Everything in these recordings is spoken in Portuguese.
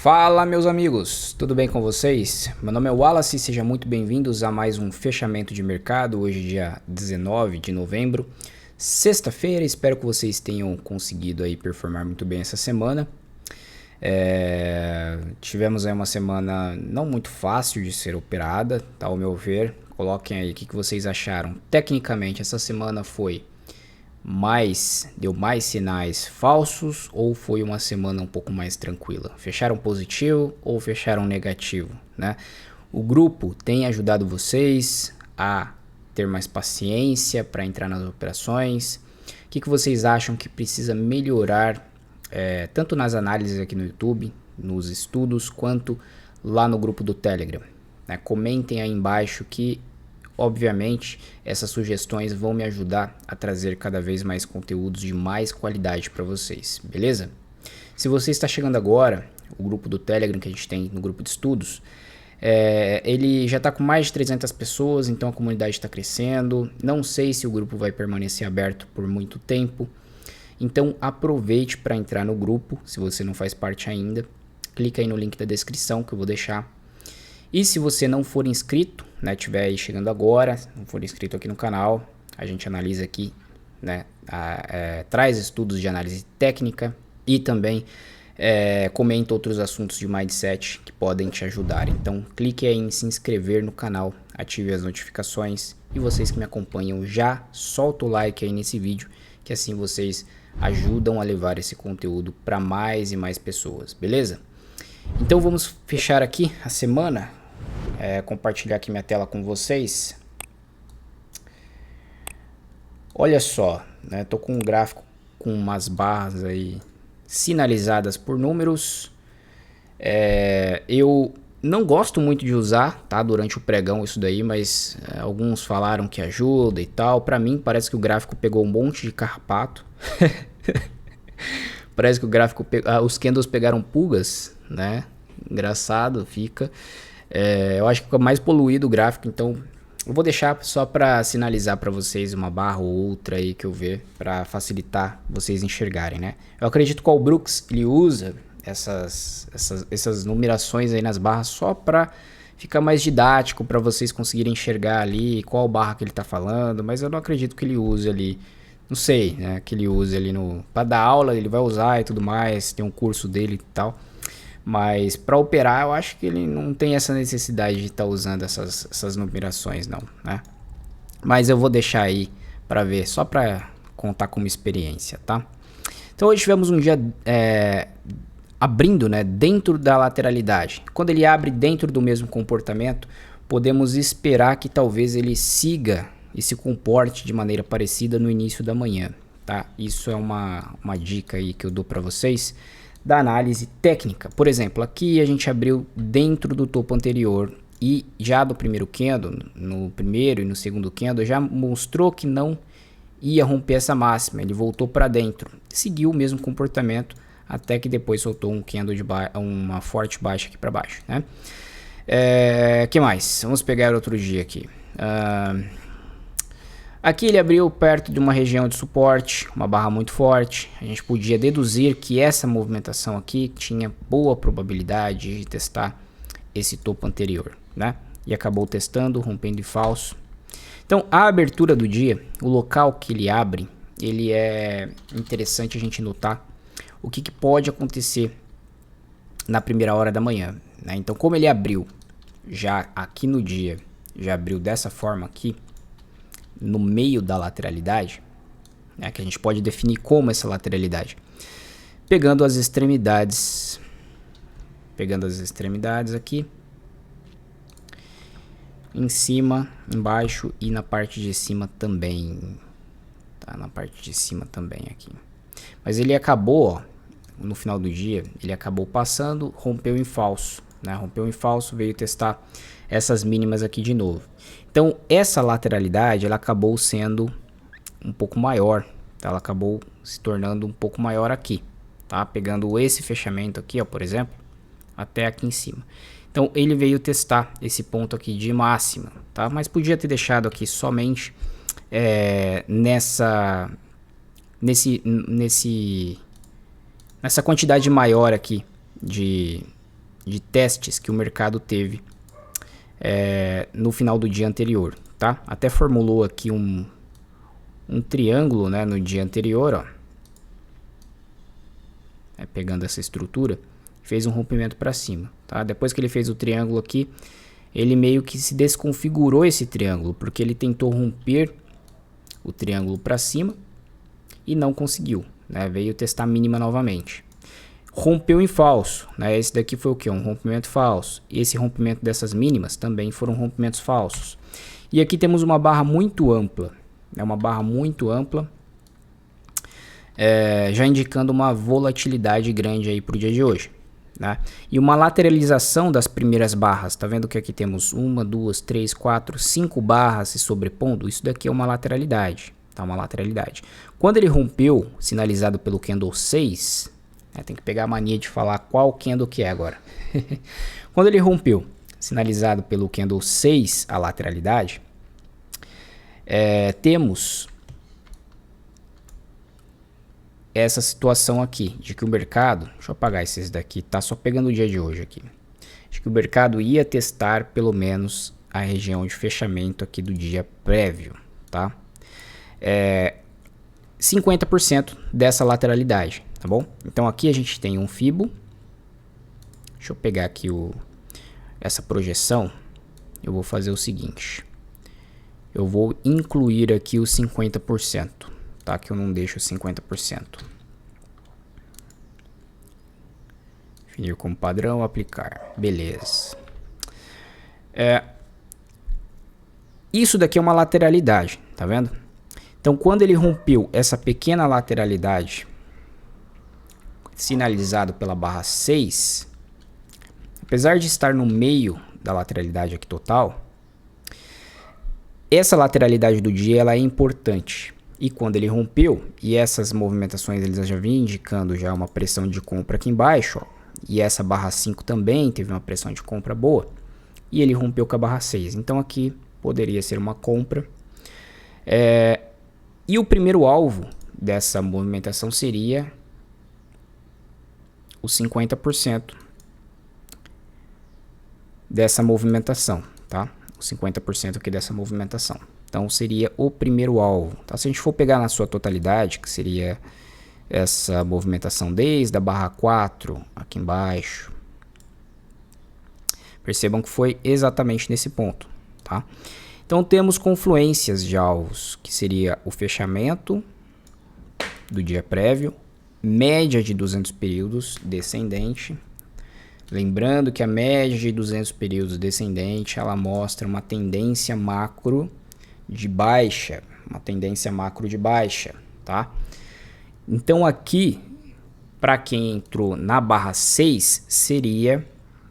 Fala, meus amigos, tudo bem com vocês? Meu nome é Wallace, sejam muito bem-vindos a mais um fechamento de mercado, hoje dia 19 de novembro, sexta-feira. Espero que vocês tenham conseguido aí performar muito bem essa semana. Tivemos aí uma semana não muito fácil de ser operada, tá, ao meu ver. Coloquem aí o que vocês acharam. Tecnicamente, essa semana deu mais sinais falsos ou foi uma semana um pouco mais tranquila? Fecharam positivo ou fecharam negativo, né? O grupo tem ajudado vocês a ter mais paciência para entrar nas operações? O que vocês acham que precisa melhorar, tanto nas análises aqui no YouTube, nos estudos, quanto lá no grupo do Telegram, né? Comentem aí embaixo que obviamente, essas sugestões vão me ajudar a trazer cada vez mais conteúdos de mais qualidade para vocês, beleza? Se você está chegando agora, o grupo do Telegram que a gente tem no grupo de estudos, ele já está com mais de 300 pessoas, então a comunidade está crescendo. Não sei se o grupo vai permanecer aberto por muito tempo, então aproveite para entrar no grupo, se você não faz parte ainda. Clica aí no link da descrição que eu vou deixar. E se você não for inscrito, né, estiver aí chegando agora, não for inscrito aqui no canal, a gente analisa aqui, né, traz estudos de análise técnica e também comenta outros assuntos de mindset que podem te ajudar. Então clique aí em se inscrever no canal, ative as notificações e vocês que me acompanham já solta o like aí nesse vídeo, que assim vocês ajudam a levar esse conteúdo para mais e mais pessoas, beleza? Então vamos fechar aqui a semana, compartilhar aqui minha tela com vocês. Olha só, né, tô com um gráfico com umas barras aí sinalizadas por números. Eu não gosto muito de usar, tá, durante o pregão isso daí, mas alguns falaram que ajuda e tal. Pra mim parece que o gráfico pegou um monte de carrapato. Parece que o gráfico os candles pegaram pulgas, né? Engraçado fica. Eu acho que fica mais poluído o gráfico, então eu vou deixar só para sinalizar para vocês uma barra ou outra aí que eu ver para facilitar vocês enxergarem, né? Eu acredito que o Brooks ele usa essas numerações aí nas barras só para ficar mais didático, para vocês conseguirem enxergar ali qual barra que ele tá falando, mas eu não acredito que ele use ali. Não sei, né, que ele use ali para dar aula, ele vai usar e tudo mais, tem um curso dele e tal. Mas para operar eu acho que ele não tem essa necessidade de estar usando essas numerações não, né? Mas eu vou deixar aí para ver, só para contar como experiência, tá? Então hoje tivemos um dia abrindo, né, dentro da lateralidade. Quando ele abre dentro do mesmo comportamento, podemos esperar que talvez ele siga e se comporte de maneira parecida no início da manhã, tá? Isso é uma dica aí que eu dou para vocês da análise técnica. Por exemplo, aqui a gente abriu dentro do topo anterior e já do primeiro candle, no primeiro e no segundo candle, já mostrou que não ia romper essa máxima, ele voltou para dentro, seguiu o mesmo comportamento até que depois soltou um candle de uma forte baixa aqui para baixo, né? Que mais? Vamos pegar outro dia aqui. Aqui ele abriu perto de uma região de suporte, uma barra muito forte. A gente podia deduzir que essa movimentação aqui tinha boa probabilidade de testar esse topo anterior, né? E acabou testando, rompendo em falso. Então a abertura do dia, o local que ele abre, ele é interessante a gente notar o que pode acontecer na primeira hora da manhã, né? Então como ele abriu já aqui no dia, já abriu dessa forma aqui, no meio da lateralidade, né, que a gente pode definir como essa lateralidade, pegando as extremidades aqui, em cima, embaixo e na parte de cima também, tá? Na parte de cima também aqui. Mas ele acabou, ó, no final do dia, ele acabou passando, rompeu em falso, né? Rompeu em falso, veio testar essas mínimas aqui de novo. Então essa lateralidade ela acabou sendo um pouco maior, tá? Ela acabou se tornando um pouco maior aqui, tá? Pegando esse fechamento aqui, ó, por exemplo, até aqui em cima. Então ele veio testar esse ponto aqui de máxima, tá? Mas podia ter deixado aqui somente nessa quantidade maior aqui de de testes que o mercado teve no final do dia anterior, tá? Até formulou aqui um triângulo, né, no dia anterior, ó. Pegando essa estrutura, fez um rompimento para cima, tá? Depois que ele fez o triângulo aqui, ele meio que se desconfigurou esse triângulo, porque ele tentou romper o triângulo para cima e não conseguiu, né? Veio testar a mínima novamente. Rompeu em falso, né? Esse daqui foi o que? Um rompimento falso. E esse rompimento dessas mínimas também foram rompimentos falsos. E aqui temos uma barra muito ampla, né? Uma barra muito ampla, já indicando uma volatilidade grande aí para o dia de hoje, né? E uma lateralização das primeiras barras. Tá vendo que aqui temos 1, 2, 3, 4, 5 barras se sobrepondo? Isso daqui é uma lateralidade, tá? Uma lateralidade. Quando ele rompeu, sinalizado pelo candle 6, tem que pegar a mania de falar qual candle que é agora. Quando ele rompeu, sinalizado pelo candle 6, a lateralidade, temos essa situação aqui, de que o mercado, deixa eu apagar esses daqui, tá só pegando o dia de hoje aqui, de que o mercado ia testar pelo menos a região de fechamento aqui do dia prévio, tá? 50% dessa lateralidade, tá bom? Então aqui a gente tem um Fibo, deixa eu pegar aqui essa projeção, eu vou fazer o seguinte, eu vou incluir aqui os 50%. Tá? Que eu não deixo 50%. Definir como padrão, aplicar. Beleza. Isso daqui é uma lateralidade, tá vendo? Então, quando ele rompeu essa pequena lateralidade, sinalizado pela barra 6, apesar de estar no meio da lateralidade aqui total, essa lateralidade do dia ela é importante. E quando ele rompeu, e essas movimentações eles já vinham indicando já uma pressão de compra aqui embaixo, ó, e essa barra 5 também teve uma pressão de compra boa, e ele rompeu com a barra 6. Então aqui poderia ser uma compra. E o primeiro alvo dessa movimentação seria os 50% dessa movimentação, tá? Os 50% aqui dessa movimentação. Então seria o primeiro alvo, tá? Se a gente for pegar na sua totalidade, que seria essa movimentação desde a barra 4 aqui embaixo, percebam que foi exatamente nesse ponto, tá? Então temos confluências de alvos, que seria o fechamento do dia prévio, média de 200 períodos descendente. Lembrando que a média de 200 períodos descendente, ela mostra uma tendência macro de baixa, tá? Então aqui, para quem entrou na barra 6, seria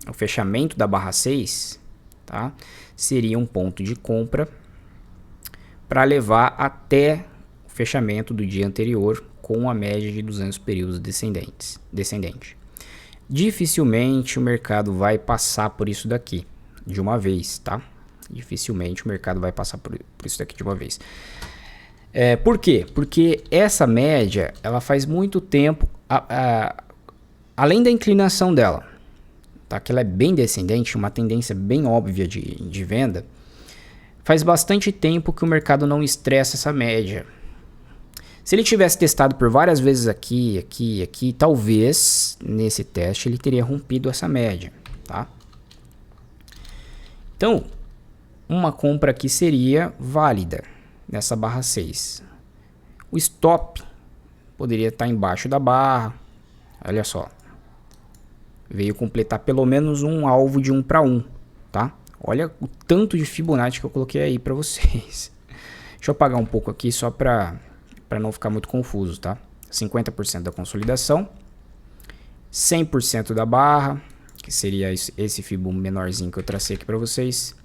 o fechamento da barra 6, tá? Seria um ponto de compra para levar até o fechamento do dia anterior com a média de 200 períodos descendente. Dificilmente o mercado vai passar por isso daqui de uma vez, tá? Dificilmente o mercado vai passar por isso daqui de uma vez. Por quê? Porque essa média, ela faz muito tempo, além da inclinação dela, tá? Que ela é bem descendente, uma tendência bem óbvia de venda, faz bastante tempo que o mercado não estressa essa média. Se ele tivesse testado por várias vezes aqui, talvez nesse teste ele teria rompido essa média, tá? Então, uma compra aqui seria válida nessa barra 6. O stop poderia estar embaixo da barra. Olha só. Veio completar pelo menos um alvo de 1 para 1, tá? Olha o tanto de Fibonacci que eu coloquei aí para vocês. Deixa eu apagar um pouco aqui só para não ficar muito confuso, tá? 50% da consolidação, 100% da barra, que seria esse Fibo menorzinho que eu tracei aqui para vocês.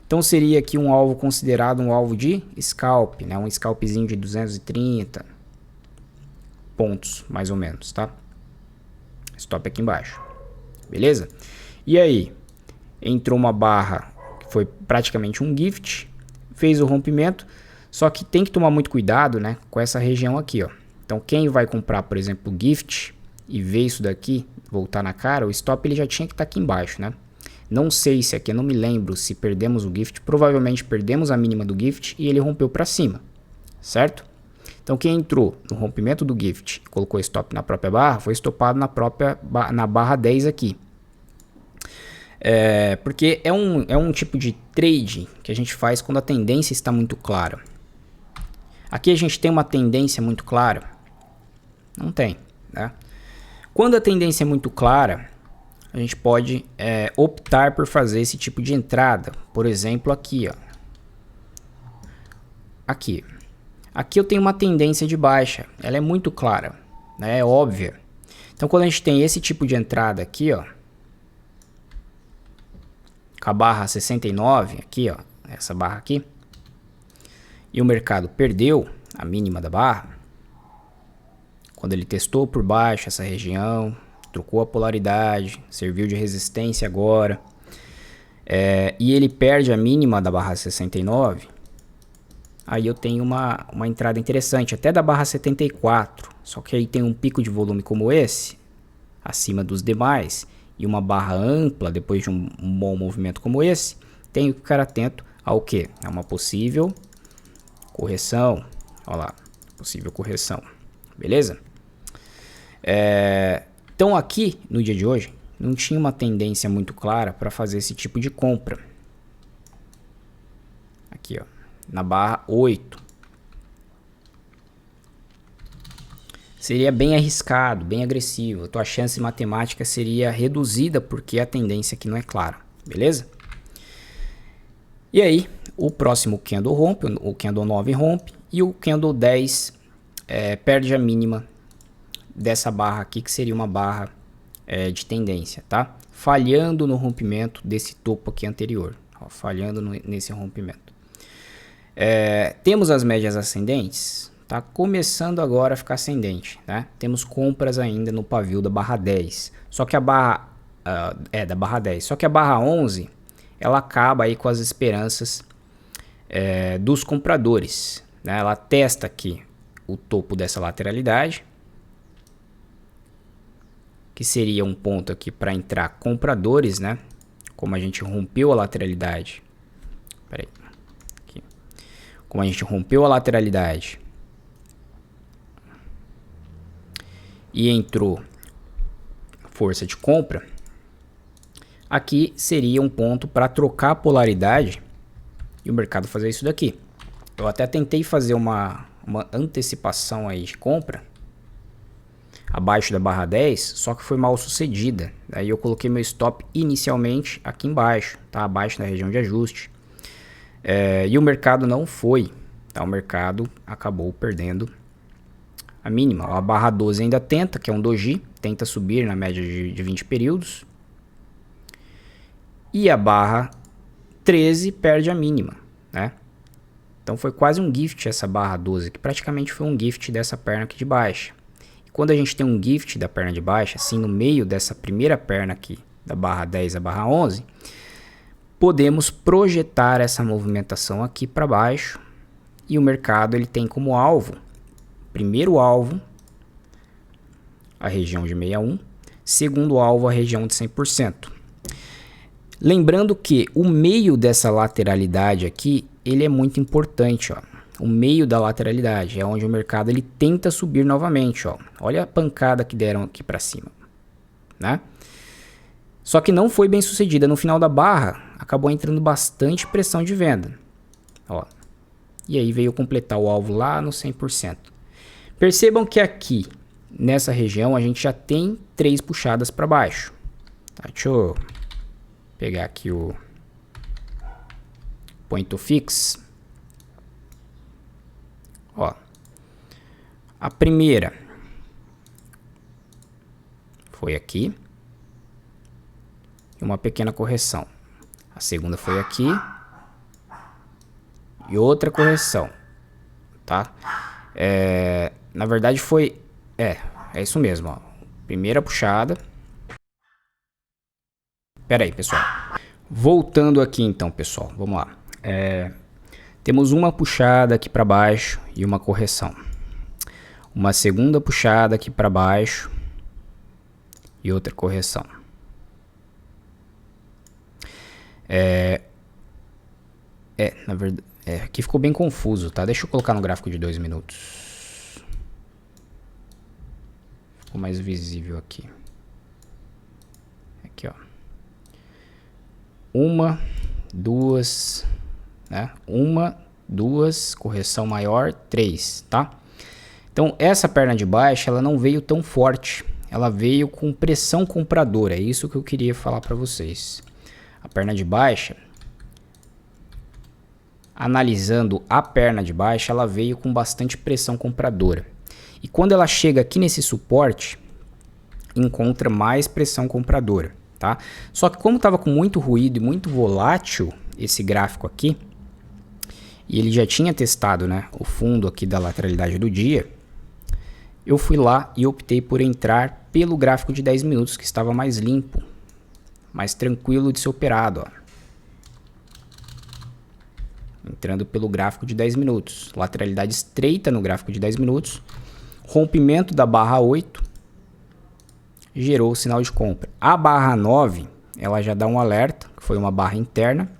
Então seria aqui um alvo considerado um alvo de scalp, né? Um scalpzinho de 230 pontos, mais ou menos, tá? Stop aqui embaixo, beleza? E aí, entrou uma barra que foi praticamente um gift, fez o rompimento, só que tem que tomar muito cuidado, né, com essa região aqui, ó. Então quem vai comprar, por exemplo, gift, e ver isso daqui, voltar na cara, o stop ele já tinha que estar aqui embaixo, né? Não sei se aqui, eu não me lembro se perdemos o gift, provavelmente perdemos a mínima do gift e ele rompeu para cima, certo? Então quem entrou no rompimento do gift e colocou stop na própria barra, foi estopado na barra 10 aqui. Porque é um tipo de trade que a gente faz quando a tendência está muito clara. Aqui a gente tem uma tendência muito clara? Não tem, né? Quando a tendência é muito clara, a gente pode optar por fazer esse tipo de entrada. Por exemplo, aqui, ó. Aqui eu tenho uma tendência de baixa. Ela é muito clara, né? É óbvia. Então, quando a gente tem esse tipo de entrada aqui, ó, com a barra 69, aqui, ó, essa barra aqui, e o mercado perdeu a mínima da barra, quando ele testou por baixo essa região, trocou a polaridade, serviu de resistência agora, e ele perde a mínima da barra 69, aí eu tenho uma entrada interessante, até da barra 74, só que aí tem um pico de volume como esse, acima dos demais, e uma barra ampla depois de um bom movimento como esse, tenho que ficar atento ao que? É uma possível correção, olha lá, possível correção, beleza? Então aqui, no dia de hoje, não tinha uma tendência muito clara para fazer esse tipo de compra. Aqui, ó, na barra 8. Seria bem arriscado, bem agressivo. A tua chance matemática seria reduzida porque a tendência aqui não é clara, beleza? E aí, o próximo candle rompe, o candle 9 rompe e o candle 10 perde a mínima dessa barra aqui, que seria uma barra de tendência, tá? Falhando no rompimento desse topo aqui anterior, ó, falhando nesse rompimento. Temos as médias ascendentes, tá começando agora a ficar ascendente, né? Temos compras ainda no pavio da barra 10, só que a barra da barra 10, só que a barra 11 ela acaba aí com as esperanças dos compradores, né? Ela testa aqui o topo dessa lateralidade, que seria um ponto aqui para entrar compradores, né? Como a gente rompeu a lateralidade, como a gente rompeu a lateralidade e entrou força de compra, aqui seria um ponto para trocar a polaridade e o mercado fazer isso daqui. Eu até tentei fazer uma antecipação aí de compra abaixo da barra 10, só que foi mal sucedida. Daí eu coloquei meu stop inicialmente aqui embaixo, tá? Abaixo da região de ajuste. E o mercado não foi, tá? O mercado acabou perdendo a mínima. A barra 12 ainda tenta, que é um doji, tenta subir na média de 20 períodos. E a barra 13 perde a mínima, né? Então foi quase um gift essa barra 12, que praticamente foi um gift dessa perna aqui de baixa. Quando a gente tem um gift da perna de baixo, assim no meio dessa primeira perna aqui, da barra 10 a barra 11, podemos projetar essa movimentação aqui para baixo. E o mercado ele tem como alvo, primeiro alvo, a região de 61, segundo alvo, a região de 100%. Lembrando que o meio dessa lateralidade aqui, ele é muito importante, ó. O meio da lateralidade é onde o mercado ele tenta subir novamente, ó. Olha a pancada que deram aqui para cima, né? Só que não foi bem sucedida. No final da barra, acabou entrando bastante pressão de venda, ó. E aí veio completar o alvo lá no 100%. Percebam que aqui, nessa região, a gente já tem 3 puxadas para baixo. Tá, deixa eu pegar aqui o point to fix. Ó, a primeira foi aqui, e uma pequena correção. A segunda foi aqui e outra correção, tá? Na verdade foi, é isso mesmo, ó. Primeira puxada. Pera aí, pessoal. Voltando aqui então, pessoal, vamos lá. Temos uma puxada aqui para baixo e uma correção. Uma segunda puxada aqui para baixo e outra correção. Na verdade, aqui ficou bem confuso, tá? Deixa eu colocar no gráfico de 2 minutos. Ficou mais visível aqui. Aqui, ó. 1, 2, né? 1, 2, correção maior, 3, tá? Então, essa perna de baixa, ela não veio tão forte. Ela veio com pressão compradora. É isso que eu queria falar para vocês. A perna de baixa, analisando a perna de baixa, ela veio com bastante pressão compradora. E quando ela chega aqui nesse suporte, encontra mais pressão compradora, tá? Só que como estava com muito ruído e muito volátil esse gráfico aqui, e ele já tinha testado, né, o fundo aqui da lateralidade do dia, eu fui lá e optei por entrar pelo gráfico de 10 minutos, que estava mais limpo, mais tranquilo de ser operado, ó. Entrando pelo gráfico de 10 minutos. Lateralidade estreita no gráfico de 10 minutos. Rompimento da barra 8. Gerou o sinal de compra. A barra 9, ela já dá um alerta, que foi uma barra interna.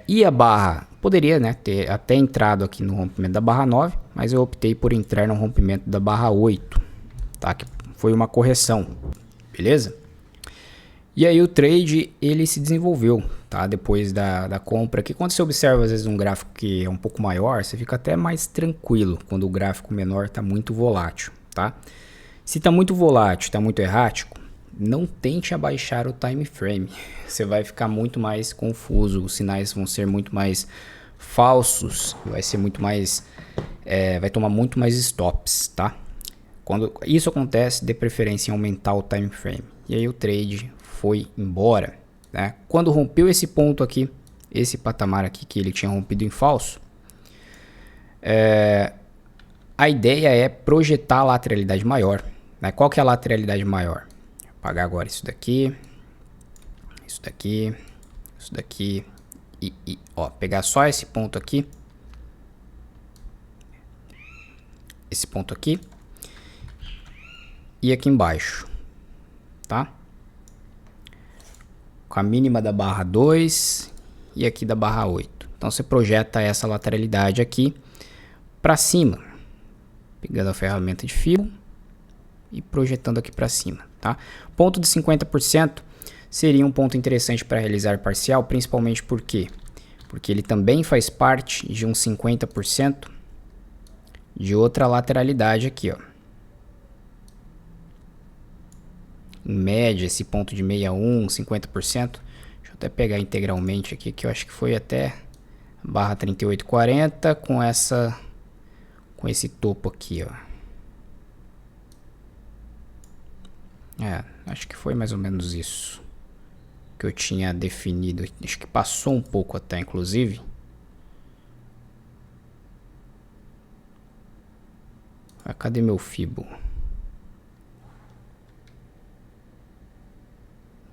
E a barra, poderia, né, ter até entrado aqui no rompimento da barra 9, mas eu optei por entrar no rompimento da barra 8, tá? Que foi uma correção, beleza? E aí o trade, ele se desenvolveu, tá? Depois da compra, que quando você observa às vezes um gráfico que é um pouco maior, você fica até mais tranquilo quando o gráfico menor está muito volátil, tá? Se está muito volátil, está muito errático, não tente abaixar o time frame. Você vai ficar muito mais confuso, os sinais vão ser muito mais falsos, vai ser muito mais, vai tomar muito mais stops, tá? Quando isso acontece, dê preferência em aumentar o time frame. E aí o trade foi embora, né? Quando rompeu esse ponto aqui, esse patamar aqui que ele tinha rompido em falso, a ideia é projetar a lateralidade maior, né? Qual que é a lateralidade maior? Vou apagar agora isso daqui, isso daqui, isso daqui e ó, pegar só esse ponto aqui, esse ponto aqui e aqui embaixo, tá? Com a mínima da barra 2 e aqui da barra 8. Então você projeta essa lateralidade aqui para cima, pegando a ferramenta de fio e projetando aqui para cima, tá? Ponto de 50% seria um ponto interessante para realizar parcial, principalmente por quê? Porque ele também faz parte de um 50% de outra lateralidade aqui, ó. Em média, esse ponto de 61, 50%. Deixa eu até pegar integralmente aqui, que eu acho que foi até barra 38,40 com esse topo aqui, ó. Acho que foi mais ou menos isso que eu tinha definido. Acho que passou um pouco até, inclusive. Cadê meu Fibo?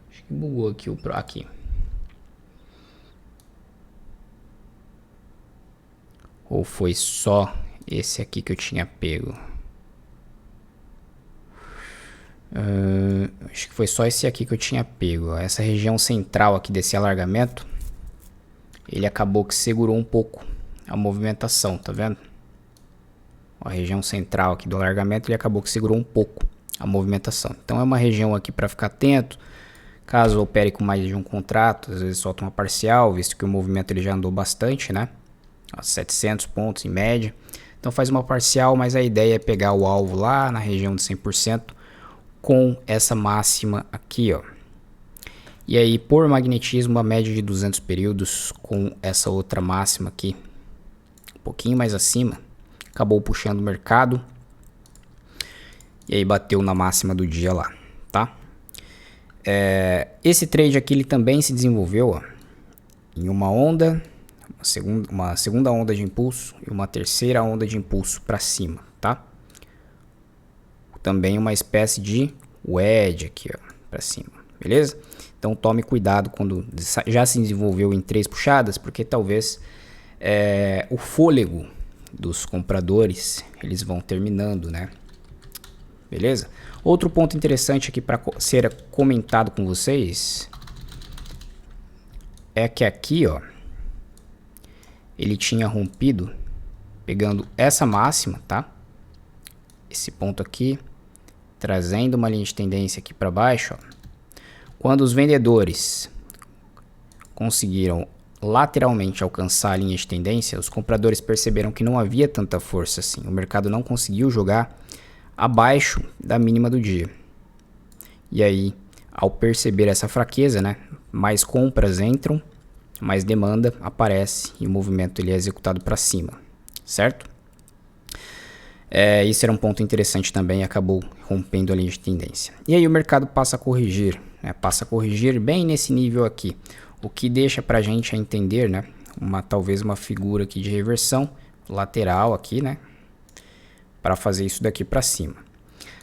Acho que bugou aqui aqui. Ou foi só esse aqui que eu tinha pego? Acho que foi só esse aqui que eu tinha pego. Essa região central aqui desse alargamento, ele acabou que segurou um pouco a movimentação, tá vendo? A região central aqui do alargamento, ele acabou que segurou um pouco a movimentação. Então é uma região aqui para ficar atento. Caso opere com mais de um contrato, às vezes solta uma parcial, visto que o movimento ele já andou bastante, né? 700 pontos em média. Então faz uma parcial, mas a ideia é pegar o alvo lá na região de 100% com essa máxima aqui, ó. E aí, por magnetismo, a média de 200 períodos com essa outra máxima aqui, um pouquinho mais acima, acabou puxando o mercado. E aí bateu na máxima do dia lá, tá? Esse trade aqui, ele também se desenvolveu, ó, em uma onda, uma segunda onda de impulso e uma terceira onda de impulso para cima, tá? Também uma espécie de wedge aqui, ó, para cima, beleza? Então tome cuidado quando já se desenvolveu em 3 puxadas, porque talvez o fôlego dos compradores, eles vão terminando, né? beleza? Outro ponto interessante aqui para ser comentado com vocês é que aqui, ó, ele tinha rompido pegando essa máxima, tá? Esse ponto aqui, trazendo uma linha de tendência aqui para baixo, ó. Quando os vendedores conseguiram lateralmente alcançar a linha de tendência, os compradores perceberam que não havia tanta força assim. O mercado não conseguiu jogar abaixo da mínima do dia. E aí, ao perceber essa fraqueza, né, mais compras entram, mais demanda aparece e o movimento ele é executado para cima, certo? Isso era um ponto interessante também, acabou rompendo a linha de tendência. E aí o mercado passa a corrigir, né, passa a corrigir bem nesse nível aqui, o que deixa para a gente entender, né, talvez uma figura aqui de reversão lateral aqui, né, para fazer isso daqui para cima.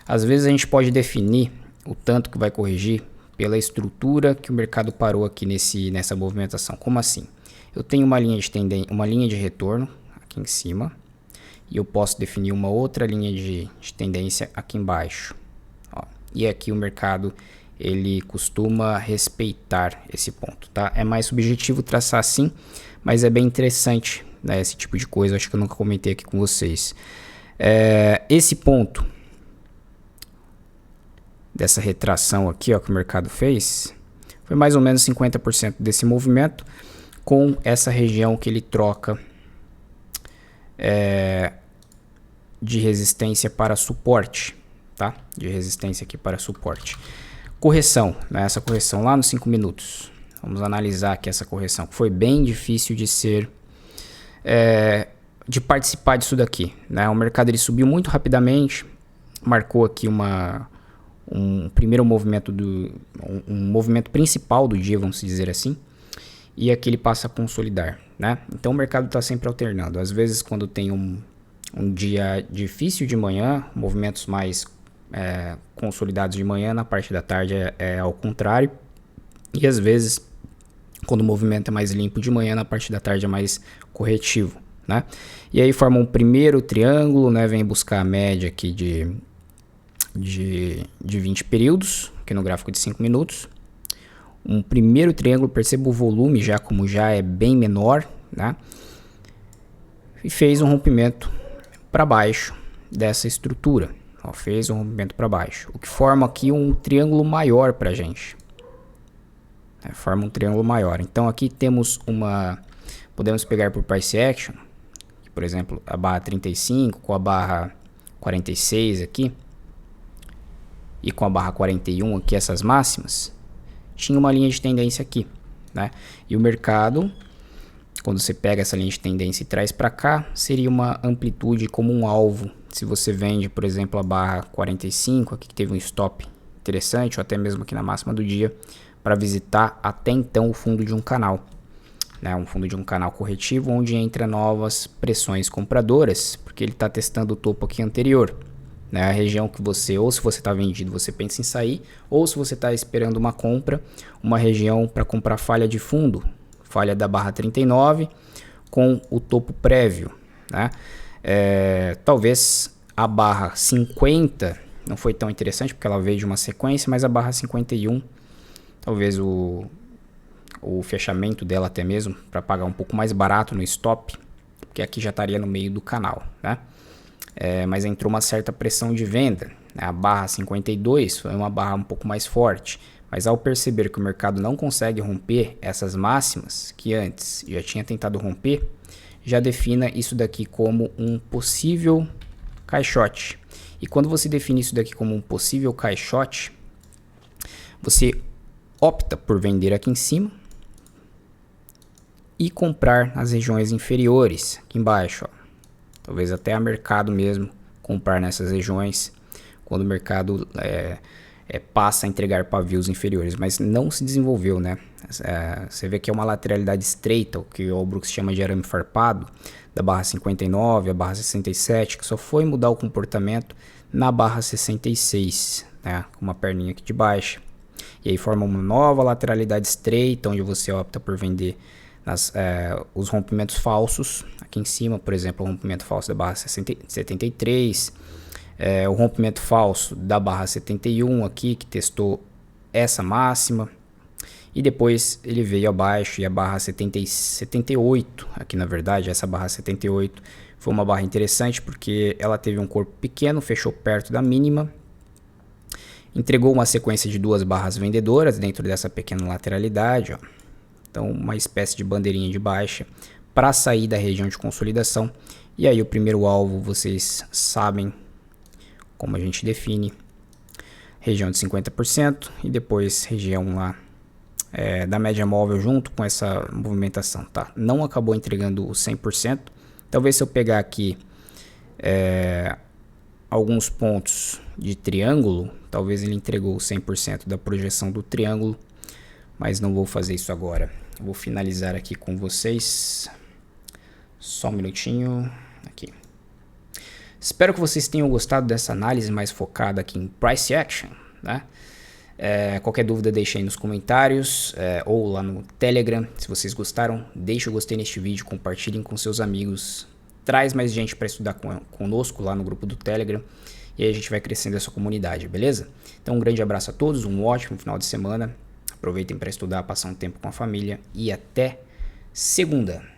Às vezes a gente pode definir o tanto que vai corrigir pela estrutura que o mercado parou aqui nessa movimentação. Como assim? Eu tenho uma linha de retorno aqui em cima e eu posso definir uma outra linha de tendência aqui embaixo. Ó, e aqui o mercado ele costuma respeitar esse ponto, tá? É mais subjetivo traçar assim, mas é bem interessante, né, esse tipo de coisa. Acho que eu nunca comentei aqui com vocês. Esse ponto dessa retração aqui, ó, que o mercado fez, foi mais ou menos 50% desse movimento com essa região que ele troca de resistência para suporte, tá? De resistência aqui para suporte. Correção, né? Essa correção lá nos 5 minutos. Vamos analisar aqui essa correção. Foi bem difícil de ser, de participar disso daqui, né? O mercado ele subiu muito rapidamente, marcou aqui um primeiro movimento um movimento principal do dia, vamos dizer assim, e aqui ele passa a consolidar, né? Então o mercado está sempre alternando. Às vezes quando tem um dia difícil de manhã, movimentos mais consolidados de manhã, na parte da tarde é ao contrário, e às vezes quando o movimento é mais limpo de manhã, na parte da tarde é mais corretivo, né? E aí forma um primeiro triângulo, né? Vem buscar a média aqui de 20 períodos, aqui no gráfico de 5 minutos. Um primeiro triângulo, perceba o volume já como já é bem menor, né? E fez um rompimento para baixo dessa estrutura. Ó, fez um rompimento para baixo, o que forma aqui um triângulo maior para a gente. Forma um triângulo maior. Então aqui temos podemos pegar por price action, por exemplo, a barra 35 com a barra 46 aqui e com a barra 41 aqui, essas máximas, tinha uma linha de tendência aqui, né? E o mercado, quando você pega essa linha de tendência e traz para cá, seria uma amplitude como um alvo. Se você vende, por exemplo, a barra 45, aqui que teve um stop interessante, ou até mesmo aqui na máxima do dia, para visitar até então o fundo de um canal, né? Um fundo de um canal corretivo, onde entra novas pressões compradoras, porque ele está testando o topo aqui anterior, né? A região que você, ou se você está vendido, você pensa em sair, ou se você está esperando uma compra, uma região para comprar falha de fundo, falha da barra 39 com o topo prévio, né? Talvez a barra 50 não foi tão interessante porque ela veio de uma sequência, mas a barra 51, talvez o fechamento dela até mesmo, para pagar um pouco mais barato no stop, porque aqui já estaria no meio do canal, né? Mas entrou uma certa pressão de venda, né? A barra 52 foi uma barra um pouco mais forte, mas ao perceber que o mercado não consegue romper essas máximas, que antes já tinha tentado romper, já defina isso daqui como um possível caixote. E quando você define isso daqui como um possível caixote, você opta por vender aqui em cima e comprar nas regiões inferiores, aqui embaixo, ó. Talvez até a mercado mesmo comprar nessas regiões, quando o mercado passa a entregar pavios inferiores, mas não se desenvolveu, né? Você vê que é uma lateralidade estreita, o que o Brooks chama de arame farpado, da barra 59 a barra 67, que só foi mudar o comportamento na barra 66, né? Com uma perninha aqui de baixa. E aí forma uma nova lateralidade estreita, onde você opta por vender os rompimentos falsos. Aqui em cima, por exemplo, o rompimento falso da barra 73, O rompimento falso da barra 71 aqui, que testou essa máxima. E depois ele veio abaixo e a barra 78, aqui na verdade, essa barra 78 foi uma barra interessante porque ela teve um corpo pequeno, fechou perto da mínima, entregou uma sequência de 2 barras vendedoras dentro dessa pequena lateralidade, ó. Então uma espécie de bandeirinha de baixa para sair da região de consolidação. E aí o primeiro alvo, vocês sabem como a gente define, região de 50% e depois região lá da média móvel junto com essa movimentação, tá? Não acabou entregando o 100%. Talvez se eu pegar aqui alguns pontos de triângulo, talvez ele entregou 100% da projeção do triângulo, mas não vou fazer isso agora. Eu vou finalizar aqui com vocês. Só um minutinho. Aqui. Espero que vocês tenham gostado dessa análise mais focada aqui em Price Action, né? Qualquer dúvida deixe aí nos comentários ou lá no Telegram. Se vocês gostaram, deixe o gostei neste vídeo, compartilhem com seus amigos, traz mais gente para estudar conosco lá no grupo do Telegram e aí a gente vai crescendo essa comunidade, beleza? Então um grande abraço a todos, um ótimo final de semana, aproveitem para estudar, passar um tempo com a família e até segunda!